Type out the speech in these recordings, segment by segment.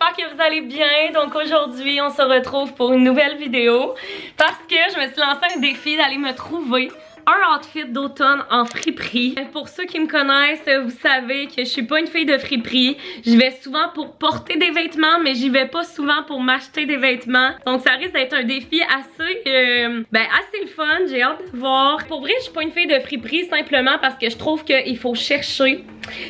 j'espère que vous allez bien. Donc aujourd'hui, on se retrouve pour une nouvelle vidéo parce que je me suis lancé un défi d'aller me trouver un outfit d'automne en friperie. Pour ceux qui me connaissent, vous savez que je suis pas une fille de friperie. J'y vais souvent pour porter des vêtements, mais j'y vais pas souvent pour m'acheter des vêtements. Donc ça risque d'être un défi assez le fun. J'ai hâte de voir. Pour vrai, je suis pas une fille de friperie simplement parce que je trouve qu'il faut chercher.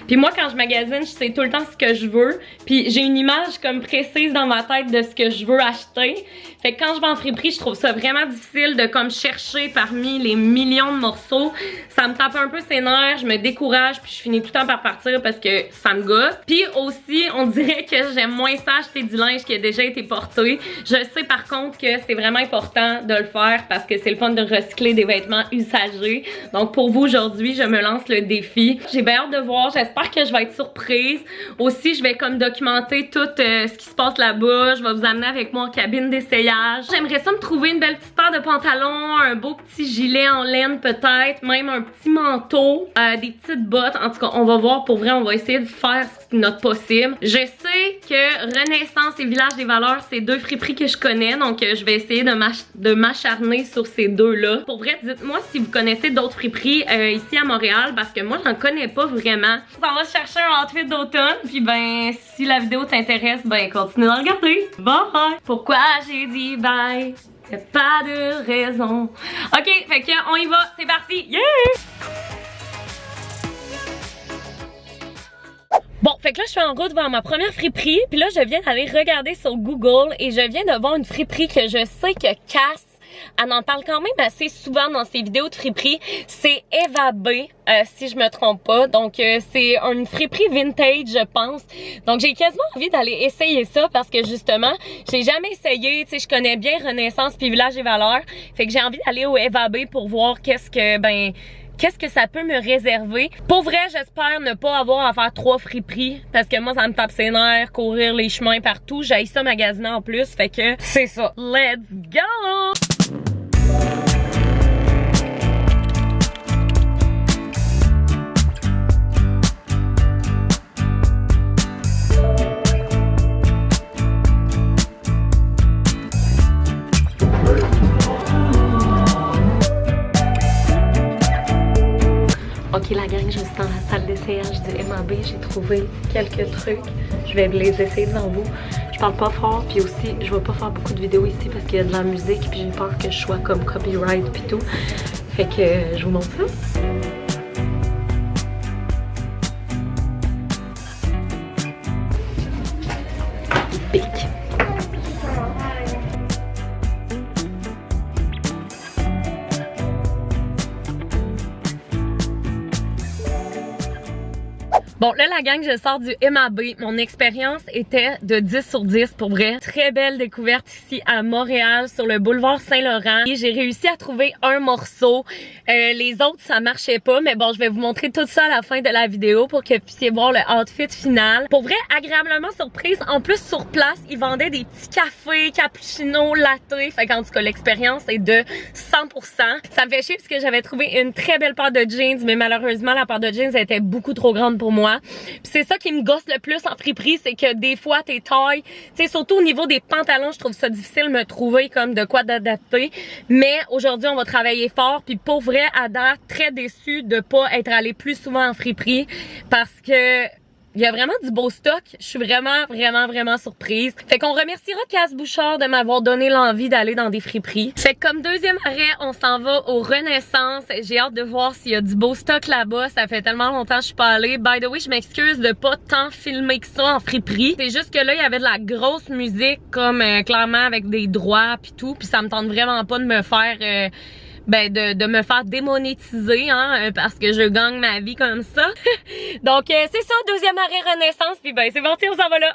Puis moi, quand je magasine, je sais tout le temps ce que je veux. Puis j'ai une image comme précise dans ma tête de ce que je veux acheter. Fait que quand je vais en friperie, je trouve ça vraiment difficile de comme chercher parmi les millions de morceaux. Ça me tape un peu ses nerfs, je me décourage, puis je finis tout le temps par partir parce que ça me gosse. Puis aussi, on dirait que j'aime moins ça acheter du linge qui a déjà été porté. Je sais par contre que c'est vraiment important de le faire parce que c'est le fun de recycler des vêtements usagés. Donc pour vous aujourd'hui, je me lance le défi. J'ai bien hâte de voir, j'espère que je vais être surprise. Aussi, je vais comme documenter tout ce qui se passe là-bas. Je vais vous amener avec moi en cabine d'essayage. J'aimerais ça me trouver une belle petite paire de pantalons, un beau petit gilet en laine peut-être, même un petit manteau, des petites bottes. En tout cas, on va voir, pour vrai, on va essayer de faire notre possible. Je sais que Renaissance et Village des Valeurs, c'est deux friperies que je connais, donc je vais essayer de m'acharner sur ces deux-là. Pour vrai, dites-moi si vous connaissez d'autres friperies ici à Montréal, parce que moi, j'en connais pas vraiment. On va chercher un outfit d'automne, puis ben, si la vidéo t'intéresse, ben, continue à regarder. Bye! Pourquoi j'ai dit bye? Y'a pas de raison. Ok, fait que on y va, c'est parti! Yeah! Bon, fait que là, je suis en route vers ma première friperie. Puis là, je viens d'aller regarder sur Google et je viens de voir une friperie que je sais que Cass, elle en parle quand même assez souvent dans ses vidéos de friperie. C'est Eva B, si je me trompe pas. Donc, c'est une friperie vintage, je pense. Donc, j'ai quasiment envie d'aller essayer ça parce que justement, j'ai jamais essayé. Tu sais, je connais bien Renaissance puis Village des Valeurs. Fait que j'ai envie d'aller au Eva B pour voir qu'est-ce que ça peut me réserver. Pour vrai, j'espère ne pas avoir à faire 3 friperies parce que moi, ça me tape ses nerfs, courir les chemins partout. J'haïs ça magasiner en plus, fait que c'est ça. Let's go! Ok la gang, je suis dans la salle d'essayage du MAB, j'ai trouvé quelques trucs. Je vais les essayer devant vous. Je parle pas fort, puis aussi je vais pas faire beaucoup de vidéos ici parce qu'il y a de la musique, puis j'ai peur que je sois comme copyright puis tout. Fait que je vous montre ça. Pic. Bon, là, la gang, je sors du MAB. Mon expérience était de 10 sur 10, pour vrai. Très belle découverte ici à Montréal, sur le boulevard Saint-Laurent. Et j'ai réussi à trouver un morceau. Les autres, ça marchait pas. Mais bon, je vais vous montrer tout ça à la fin de la vidéo pour que vous puissiez voir le outfit final. Pour vrai, agréablement surprise. En plus, sur place, ils vendaient des petits cafés, cappuccino, latte. Fait qu'en tout cas, l'expérience est de 100%. Ça me fait chier parce que j'avais trouvé une très belle paire de jeans, mais malheureusement, la paire de jeans était beaucoup trop grande pour moi. Puis c'est ça qui me gosse le plus en friperie, c'est que des fois tes tailles, tu sais, surtout au niveau des pantalons, je trouve ça difficile de me trouver comme de quoi d'adapter. Mais aujourd'hui, on va travailler fort. Puis pour vrai, à date, très déçue de pas être allée plus souvent en friperie parce que il y a vraiment du beau stock. Je suis vraiment surprise. Fait qu'on remerciera Cass Bouchard de m'avoir donné l'envie d'aller dans des friperies. Fait que comme deuxième arrêt, on s'en va au Renaissance. J'ai hâte de voir s'il y a du beau stock là-bas. Ça fait tellement longtemps que je suis pas allée. By the way, je m'excuse de pas tant filmer que ça en friperie. C'est juste que là, il y avait de la grosse musique, comme clairement avec des droits pis tout. Puis ça me tente vraiment pas de me faire... de me faire démonétiser, hein, parce que je gagne ma vie comme ça. Donc, c'est ça, deuxième arrêt Renaissance, puis ben, c'est parti, on s'en va là.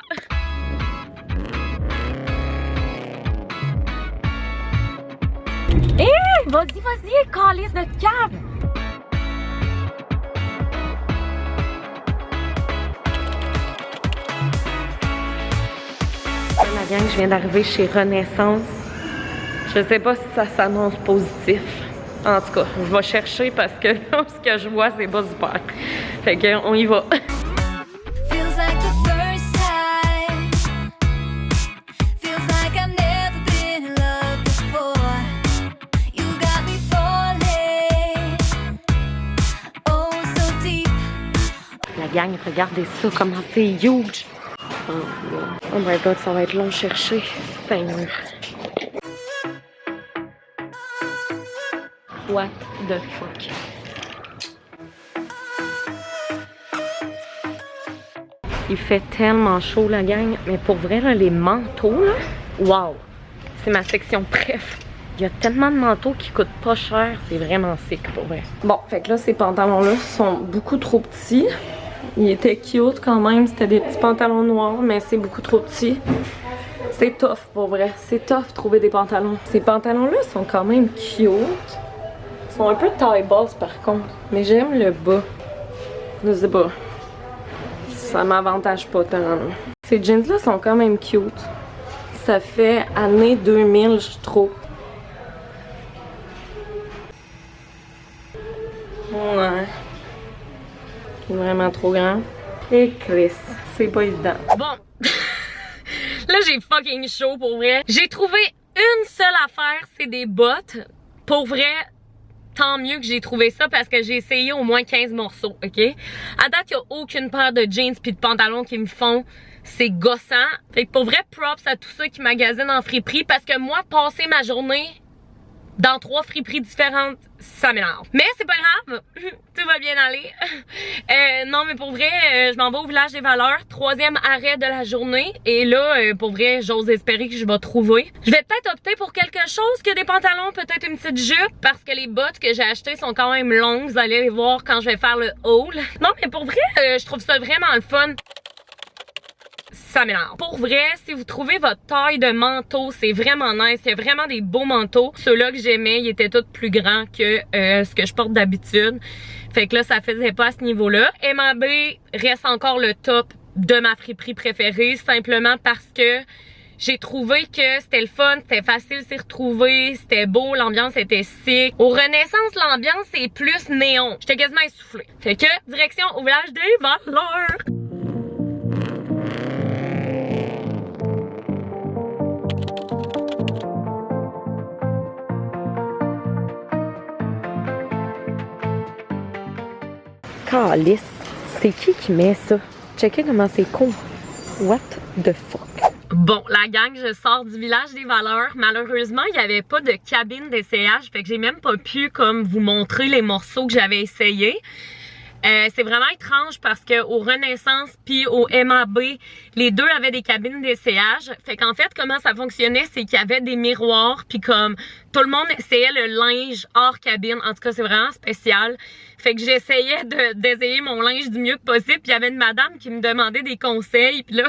Hé, vas-y, calisse de cave. La gang, je viens d'arriver chez Renaissance. Je sais pas si ça s'annonce positif. En tout cas, je vais chercher parce que là, ce que je vois, c'est pas super. Fait qu'on y va. gang, regardez ça, comment c'est huge. Oh my god, ça va être long à chercher. Seigneur. What the fuck? Il fait tellement chaud, la gang. Mais pour vrai, là, les manteaux, là, wow! C'est ma section préf. Il y a tellement de manteaux qui coûtent pas cher. C'est vraiment sick, pour vrai. Bon, fait que là, ces pantalons-là sont beaucoup trop petits. Ils étaient cute quand même. C'était des petits pantalons noirs, mais c'est beaucoup trop petit. C'est tough, pour vrai. C'est tough trouver des pantalons. Ces pantalons-là sont quand même cute. Ils sont un peu taille basse, par contre. Mais j'aime le bas. Je sais pas. Ça m'avantage pas tant. Là. Ces jeans-là sont quand même cute. Ça fait année 2000, je trouve. Ouais. C'est vraiment trop grand. Et Chris, c'est pas évident. Bon. Là, j'ai fucking chaud pour vrai. J'ai trouvé une seule affaire, c'est des bottes. Pour vrai, tant mieux que j'ai trouvé ça parce que j'ai essayé au moins 15 morceaux, ok? À date, il n'y a aucune paire de jeans puis de pantalons qui me font. C'est gossant. Fait que pour vrai, props à tous ceux qui magasinent en friperie parce que moi, passer ma journée dans 3 friperies différentes, ça m'énerve. Mais c'est pas grave, tout va bien aller. Non, mais pour vrai, je m'en vais au Village des Valeurs, 3e arrêt de la journée. Et là, pour vrai, j'ose espérer que je vais trouver. Je vais peut-être opter pour quelque chose que des pantalons, peut-être une petite jupe, parce que les bottes que j'ai achetées sont quand même longues. Vous allez les voir quand je vais faire le haul. Non, mais pour vrai, je trouve ça vraiment le fun. Ça m'énerve. Pour vrai, si vous trouvez votre taille de manteau, c'est vraiment nice. Il y a vraiment des beaux manteaux. Ceux-là que j'aimais, ils étaient tous plus grands que ce que je porte d'habitude. Fait que là, ça faisait pas à ce niveau-là. MAB reste encore le top de ma friperie préférée, simplement parce que j'ai trouvé que c'était le fun, c'était facile s'y retrouver, c'était beau, l'ambiance était sick. Au Renaissance, l'ambiance est plus néon. J'étais quasiment essoufflée. Fait que, direction au Village des Valeurs. Calice, c'est qui met ça? Checkez comment c'est con. What the fuck? Bon, la gang, je sors du Village des Valeurs. Malheureusement, il n'y avait pas de cabine d'essayage, fait que j'ai même pas pu comme vous montrer les morceaux que j'avais essayés. C'est vraiment étrange parce que au Renaissance puis au MAB, les deux avaient des cabines d'essayage. Fait qu'en fait, comment ça fonctionnait, c'est qu'il y avait des miroirs puis comme tout le monde essayait le linge hors cabine. En tout cas, c'est vraiment spécial. Fait que j'essayais d'essayer mon linge du mieux que possible. Puis il y avait une madame qui me demandait des conseils. Puis là,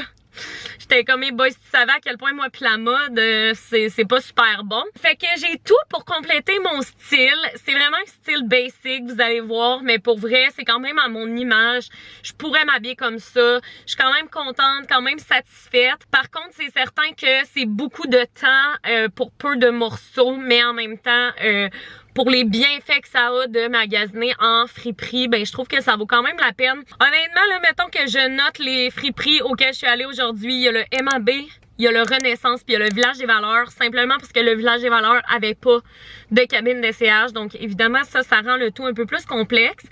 j'étais comme, hey boys, tu savais à quel point moi pis la mode, c'est pas super bon. Fait que j'ai tout pour compléter mon style. C'est vraiment un style basic, vous allez voir. Mais pour vrai, c'est quand même à mon image. Je pourrais m'habiller comme ça. Je suis quand même contente, quand même satisfaite. Par contre, c'est certain que c'est beaucoup de temps pour peu de morceaux. Mais en même temps, pour les bienfaits que ça a de magasiner en friperie, ben je trouve que ça vaut quand même la peine. Honnêtement, là, mettons que je note les friperies auxquelles je suis allée aujourd'hui. Il y a le MAB, il y a le Renaissance, puis il y a le Village des Valeurs, simplement parce que le Village des Valeurs avait pas de cabine d'essayage. Donc évidemment, ça rend le tout un peu plus complexe.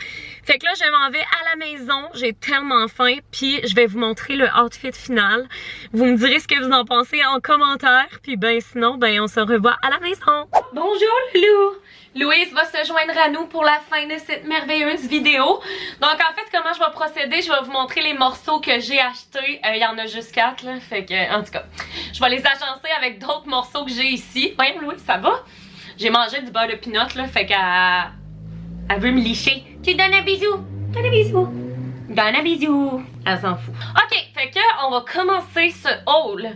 Fait que là, je m'en vais à la maison. J'ai tellement faim, puis je vais vous montrer le outfit final. Vous me direz ce que vous en pensez en commentaire, puis ben sinon, ben on se revoit à la maison. Bonjour Loulou! Louise va se joindre à nous pour la fin de cette merveilleuse vidéo. Donc en fait, comment je vais procéder, je vais vous montrer les morceaux que j'ai achetés. Il y en a juste 4 là, fait que en tout cas, je vais les agencer avec d'autres morceaux que j'ai ici. Voyons Louise, ça va? J'ai mangé du beurre de pinot là, fait qu'elle veut me licher. Tu donnes un bisou? Donne un bisou. Donne un bisou. Elle s'en fout. Ok, fait que on va commencer ce haul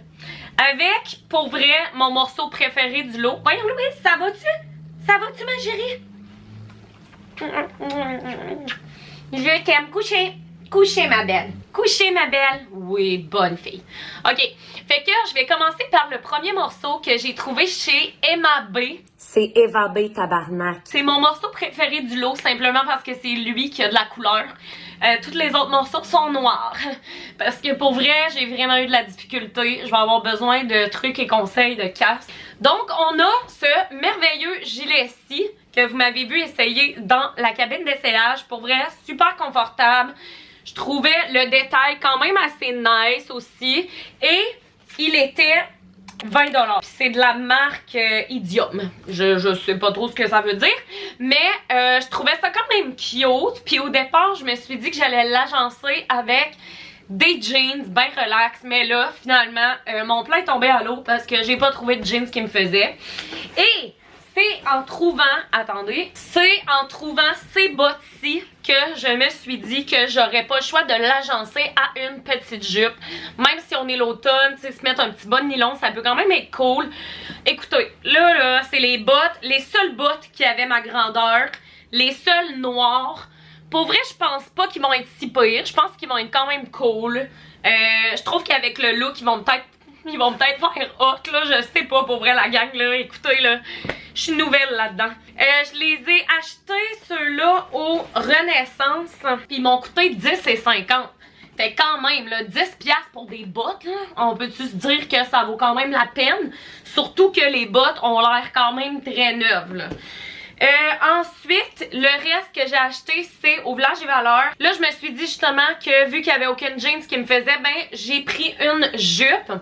avec, pour vrai, mon morceau préféré du lot. Voyons Louise, ça va-tu? Ça va-tu ma chérie? Je t'aime. Coucher. Coucher ma belle. Coucher ma belle. Oui, bonne fille. Ok. Fait que je vais commencer par le premier morceau que j'ai trouvé chez MAB. C'est Eva B tabarnak. C'est mon morceau préféré du lot simplement parce que c'est lui qui a de la couleur. Tous les autres morceaux sont noirs. Parce que pour vrai, j'ai vraiment eu de la difficulté. Je vais avoir besoin de trucs et conseils de casse. Donc, on a ce merveilleux gilet-ci que vous m'avez vu essayer dans la cabine d'essayage. Pour vrai, super confortable. Je trouvais le détail quand même assez nice aussi. Et il était 20$. Puis c'est de la marque Idiom. Je sais pas trop ce que ça veut dire. Mais je trouvais ça quand même cute. Puis au départ, je me suis dit que j'allais l'agencer avec des jeans bien relax. Mais là, finalement, mon plan est tombé à l'eau parce que j'ai pas trouvé de jeans qui me faisait. Et c'est en trouvant, attendez, c'est en trouvant ces bottes-ci que je me suis dit que j'aurais pas le choix de l'agencer à une petite jupe. Même si on est l'automne, tu sais, se mettre un petit bas de nylon, ça peut quand même être cool. Écoutez, là, c'est les bottes, les seules bottes qui avaient ma grandeur, les seules noires. Pour vrai, je pense pas qu'ils vont être si pires, je pense qu'ils vont être quand même cool. Je trouve qu'avec le look, ils vont peut-être faire hot, là, je sais pas, pour vrai, la gang, là, écoutez, là, je suis nouvelle là-dedans. Je les ai achetés, ceux-là, au Renaissance, puis ils m'ont coûté 10,50. Fait quand même, là, 10$ pour des bottes, là, on peut-tu se dire que ça vaut quand même la peine? Surtout que les bottes ont l'air quand même très neuves, là. Ensuite, le reste que j'ai acheté, c'est au Village des Valeurs. Là, je me suis dit justement que vu qu'il n'y avait aucune jeans qui me faisait, ben, j'ai pris une jupe.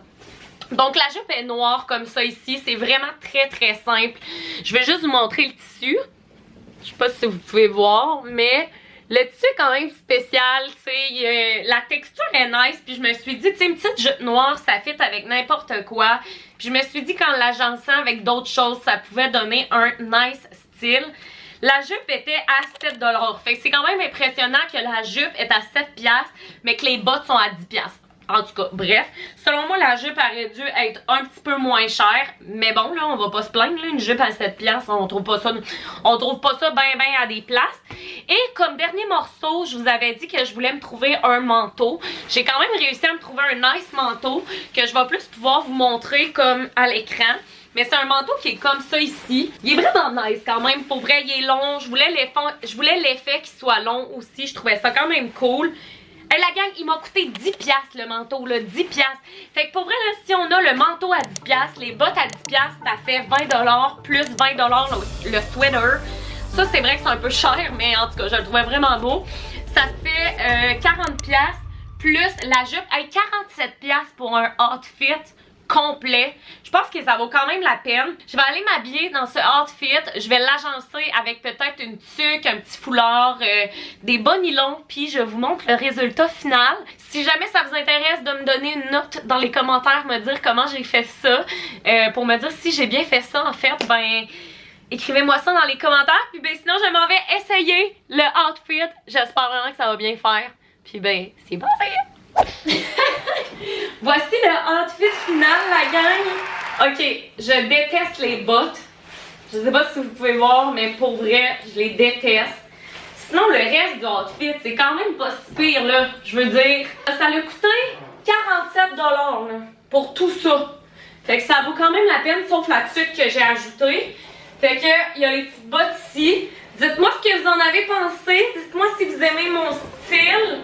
Donc la jupe est noire comme ça ici, c'est vraiment très très simple. Je vais juste vous montrer le tissu. Je sais pas si vous pouvez voir, mais le tissu est quand même spécial, tu sais, la texture est nice, puis je me suis dit, tu sais, une petite jupe noire, ça fit avec n'importe quoi. Puis je me suis dit qu'en l'agençant avec d'autres choses, ça pouvait donner un nice style. La jupe était à 7$, fait que c'est quand même impressionnant que la jupe est à 7$, mais que les bottes sont à 10$. En tout cas, bref, selon moi, la jupe aurait dû être un petit peu moins chère. Mais bon, là, on va pas se plaindre, là, une jupe à 7$, on trouve pas ça ben à des places. Et comme dernier morceau, je vous avais dit que je voulais me trouver un manteau. J'ai quand même réussi à me trouver un nice manteau que je vais plus pouvoir vous montrer comme à l'écran. Mais c'est un manteau qui est comme ça ici. Il est vraiment nice quand même. Pour vrai, il est long. Je voulais l'effet qu'il soit long aussi. Je trouvais ça quand même cool. Hey, la gang, il m'a coûté 10$ le manteau, là, 10$. Fait que pour vrai, là, si on a le manteau à 10$, les bottes à 10$, ça fait 20$, plus 20$ le sweater. Ça, c'est vrai que c'est un peu cher, mais en tout cas, je le trouvais vraiment beau. Ça fait 40$, plus la jupe. Hey, 47$ pour un outfit complet. Je pense que ça vaut quand même la peine. Je vais aller m'habiller dans ce outfit. Je vais l'agencer avec peut-être une tuque, un petit foulard, des bas nylons, puis je vous montre le résultat final. Si jamais ça vous intéresse de me donner une note dans les commentaires, me dire comment j'ai fait ça, pour me dire si j'ai bien fait ça en fait, ben écrivez-moi ça dans les commentaires. Puis ben sinon je m'en vais essayer le outfit. J'espère vraiment que ça va bien faire. Puis ben c'est bon, ça y est. Voici le outfit final, la gang. Ok, je déteste les bottes. Je sais pas si vous pouvez voir, mais pour vrai, je les déteste. Sinon, le reste du outfit, c'est quand même pas si pire, là. Je veux dire, ça l'a coûté 47$ là, pour tout ça. Fait que ça vaut quand même la peine, sauf la tuque que j'ai ajoutée. Fait que, il y a les petites bottes ici. Dites-moi ce que vous en avez pensé. Dites-moi si vous aimez mon style.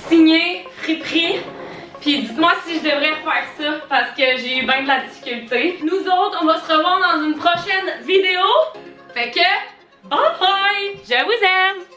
Signé, friperie. Puis dites-moi si je devrais faire ça parce que j'ai eu bien de la difficulté. Nous autres, on va se revoir dans une prochaine vidéo. Fait que, bye bye! Je vous aime!